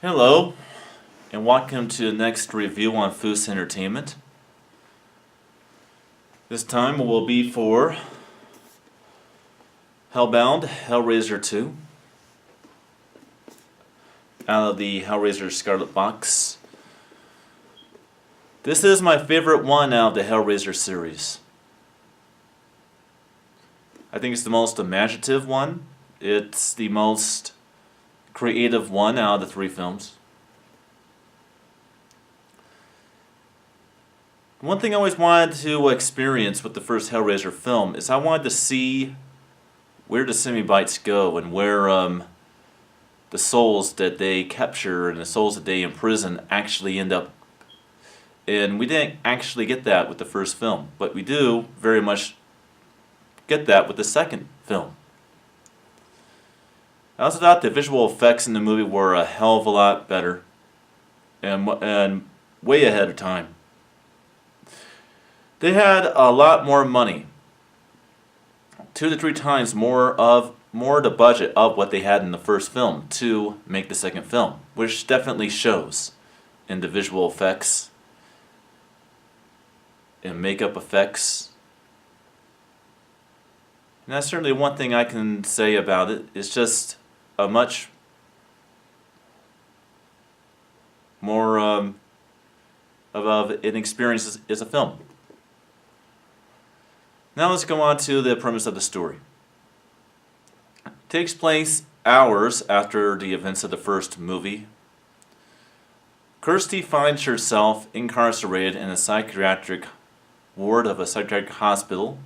Hello, and welcome to the next review on Foos Entertainment. This time will be for Hellbound, Hellraiser 2, out of the Hellraiser Scarlet Box. This is my favorite one out of the Hellraiser series. I think it's the most imaginative one. It's the most creative one out of the three films. One thing I always wanted to experience with the first Hellraiser film is I wanted to see where the semi-bites go and where the souls that they capture and the souls that they imprison actually end up. And we didn't actually get that with the first film, but we do very much get that with the second film. I also thought the visual effects in the movie were a hell of a lot better and way ahead of time. They had a lot more money, 2 to 3 times more the budget of what they had in the first film to make the second film, which definitely shows in the visual effects and makeup effects. And that's certainly one thing I can say about it. It's just a much more of an experience as a film. Now let's go on to the premise of the story. It takes place hours after the events of the first movie. Kirsty finds herself incarcerated in a psychiatric ward of a psychiatric hospital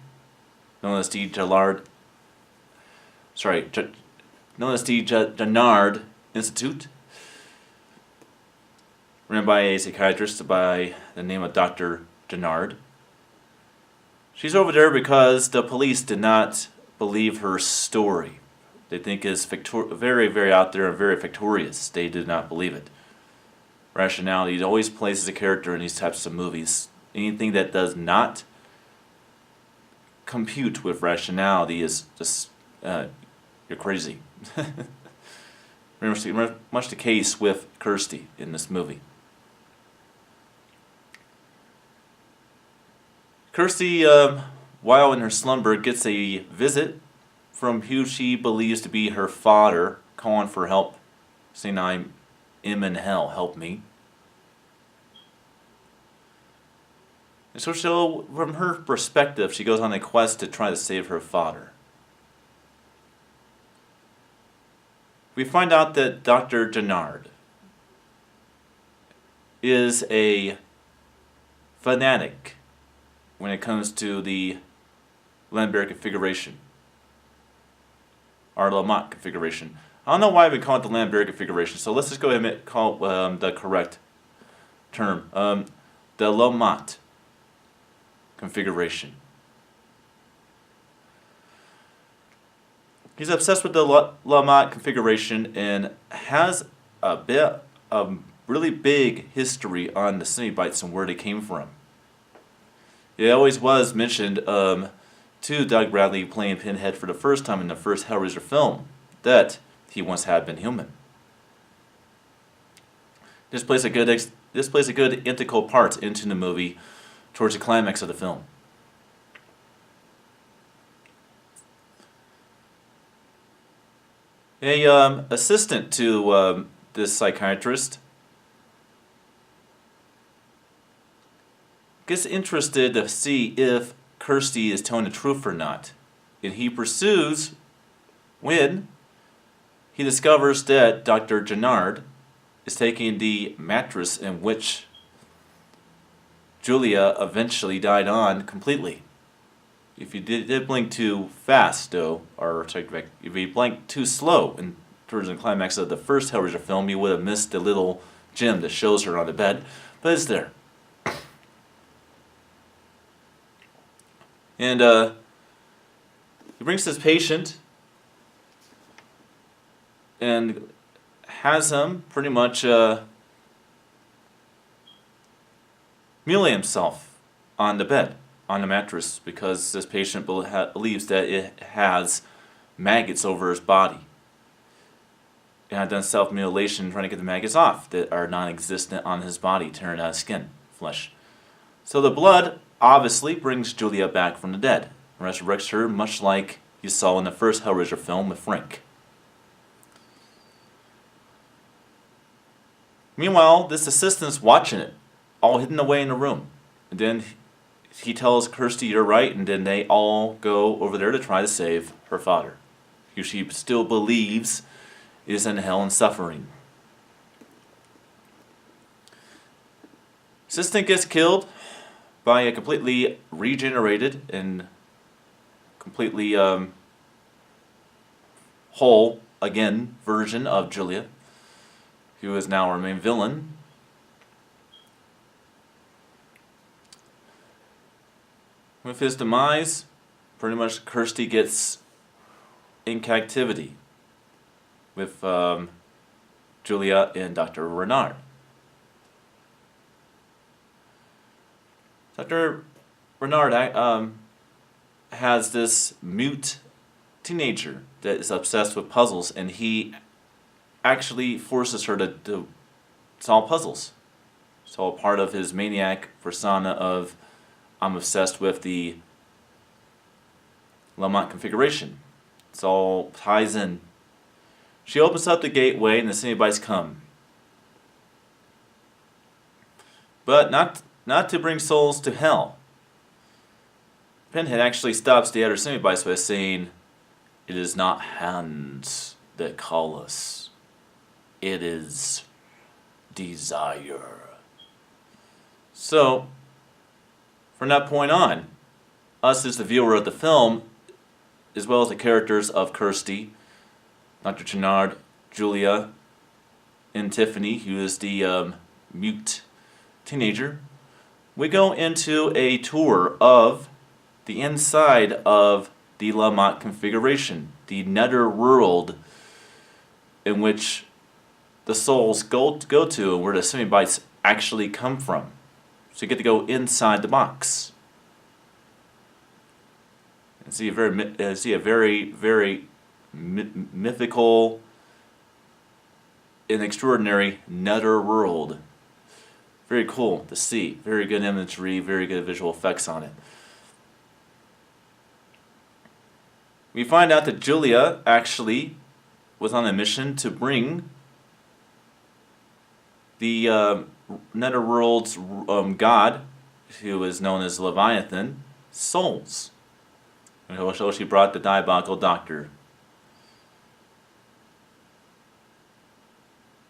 known as the Jannard Institute, run by a psychiatrist by the name of Dr. Jannard. She's over there because the police did not believe her story. They think it's very, very out there and very victorious. They did not believe it. Rationality always plays a character in these types of movies. Anything that does not compute with rationality is just, you're crazy. Very much the case with Kirsty in this movie. Kirsty, while in her slumber, gets a visit from who she believes to be her father, calling for help, saying, "I'm in hell, help me." And so from her perspective, she goes on a quest to try to save her father. We find out that Dr. Jannard is a fanatic when it comes to the Lambert configuration, or Lamont configuration. I don't know why we call it the Lambert configuration, so let's just go ahead and call it the correct term, the Lamont configuration. He's obsessed with the Lamont configuration and has a really big history on the Cenobites and where they came from. It always was mentioned to Doug Bradley playing Pinhead for the first time in the first Hellraiser film that he once had been human. This plays a good integral part into the movie towards the climax of the film. A assistant to this psychiatrist gets interested to see if Kirsty is telling the truth or not. And he pursues when he discovers that Dr. Jannard is taking the mattress in which Julia eventually died on completely. If you did blink too fast, though, or if you blinked too slow in towards the climax of the first Hellraiser film, you would have missed the little gem that shows her on the bed, but it's there. And he brings this patient and has him pretty much mutilate himself on the bed, on the mattress, because this patient believes that it has maggots over his body. and had done self-mutilation trying to get the maggots off that are non-existent on his body, tearing out his skin, flesh. So the blood obviously brings Julia back from the dead, and resurrects her much like you saw in the first Hellraiser film with Frank. Meanwhile, this assistant's watching it, all hidden away in the room. And then he tells Kirsty, "You're right," and then they all go over there to try to save her father, who she still believes is in hell and suffering. Assistant gets killed by a completely regenerated and completely whole, again, version of Julia, who is now our main villain. With his demise, pretty much Kirsty gets in captivity with Julia and Dr. Renard. Dr. Renard has this mute teenager that is obsessed with puzzles, and he actually forces her to solve puzzles. It's all part of his maniac persona of, I'm obsessed with the Lamont configuration. It's all ties in. She opens up the gateway and the Cenobites come. But not to bring souls to hell. Pinhead actually stops the other Cenobites by saying, "It is not hands that call us. It is desire." So, from that point on, us as the viewer of the film, as well as the characters of Kirsty, Dr. Chenard, Julia, and Tiffany, who is the mute teenager, we go into a tour of the inside of the Lamont configuration, the nether world in which the souls go to and where the Cenobites actually come from. So you get to go inside the box and see a very, very mythical and extraordinary nether world. Very cool to see. Very good imagery, very good visual effects on it. We find out that Julia actually was on a mission to bring the Netherworld's god, who is known as Leviathan, souls. And so she brought the diabolical doctor.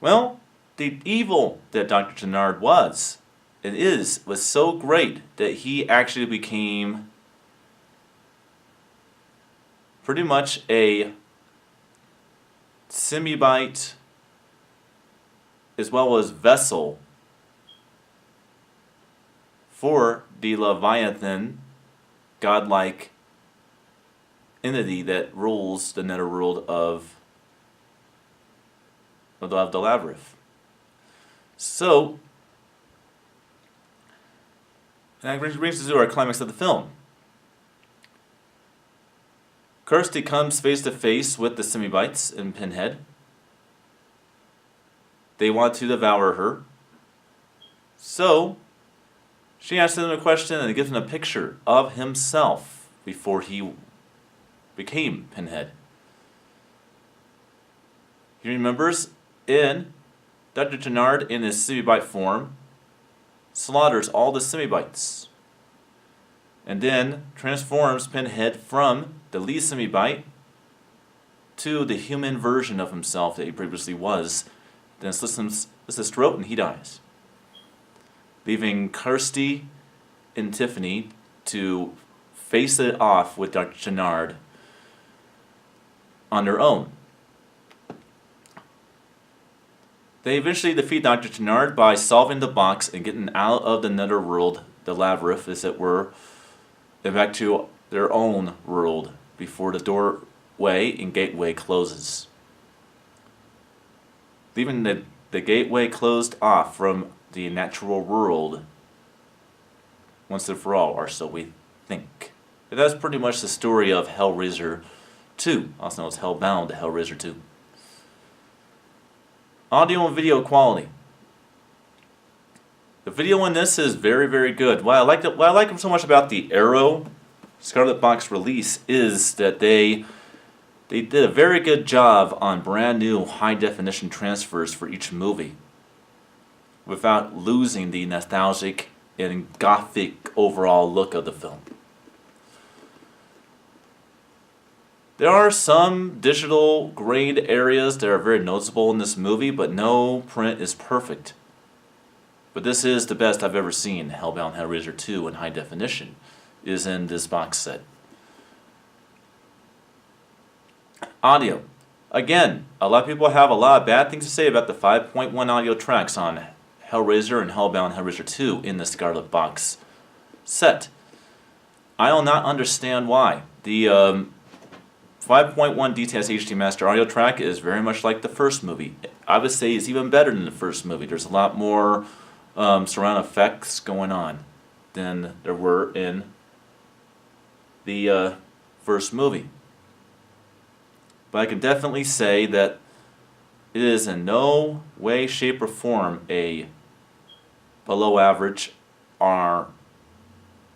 Well, the evil that Dr. Chenard was so great that he actually became pretty much a Semibite as well as vessel for the Leviathan godlike entity that rules the netherworld of the Labyrinth. So, that brings us to our climax of the film. Kirsty comes face to face with the Semibites and Pinhead. They want to devour her. So, she asks them a question and gives them a picture of himself before he became Pinhead. He remembers in Dr. Chenard, in his Semibite form, slaughters all the Semibites and then transforms Pinhead from the lead Semibite to the human version of himself that he previously was. Then slits his throat and he dies, leaving Kirsty and Tiffany to face it off with Dr. Chenard on their own. They eventually defeat Dr. Chenard by solving the box and getting out of the netherworld, the Labyrinth as it were, and back to their own world before the doorway and gateway closes. Leaving the gateway closed off from the natural world once and for all, or so we think. And that's pretty much the story of Hellraiser 2, also known as Hellbound, Hellraiser 2. Audio and video quality. The video in this is very, very good. What I like so much about the Arrow Scarlet Box release is that they did a very good job on brand new high definition transfers for each movie without losing the nostalgic and gothic overall look of the film. There are some digital grade areas that are very noticeable in this movie, but no print is perfect. But this is the best I've ever seen. Hellbound Hellraiser 2 in high definition is in this box set. Audio. Again, a lot of people have a lot of bad things to say about the 5.1 audio tracks on Hellraiser and Hellbound Hellraiser 2 in the Scarlet Box set. I do not understand why. The 5.1 DTS HD Master audio track is very much like the first movie. I would say it's even better than the first movie. There's a lot more surround effects going on than there were in the first movie. But I can definitely say that it is in no way, shape, or form a below average or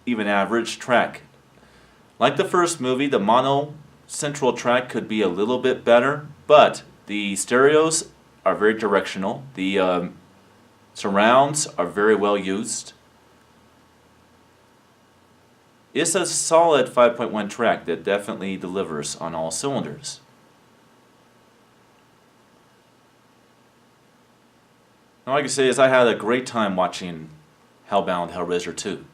even average track. Like the first movie, the mono central track could be a little bit better, but the stereos are very directional. The surrounds are very well used. It's a solid 5.1 track that definitely delivers on all cylinders. All I can say is I had a great time watching Hellbound Hellraiser 2.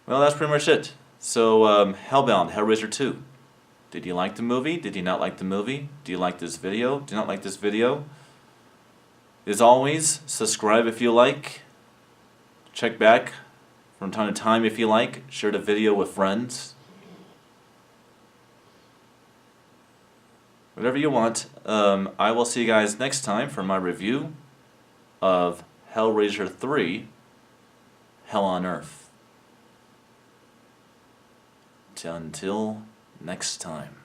Well, that's pretty much it. So, Hellbound Hellraiser 2. Did you like the movie? Did you not like the movie? Do you like this video? Do you not like this video? As always, subscribe if you like. Check back from time to time if you like. Share the video with friends. Whatever you want. I will see you guys next time for my review of Hellraiser 3, Hell on Earth. Until next time.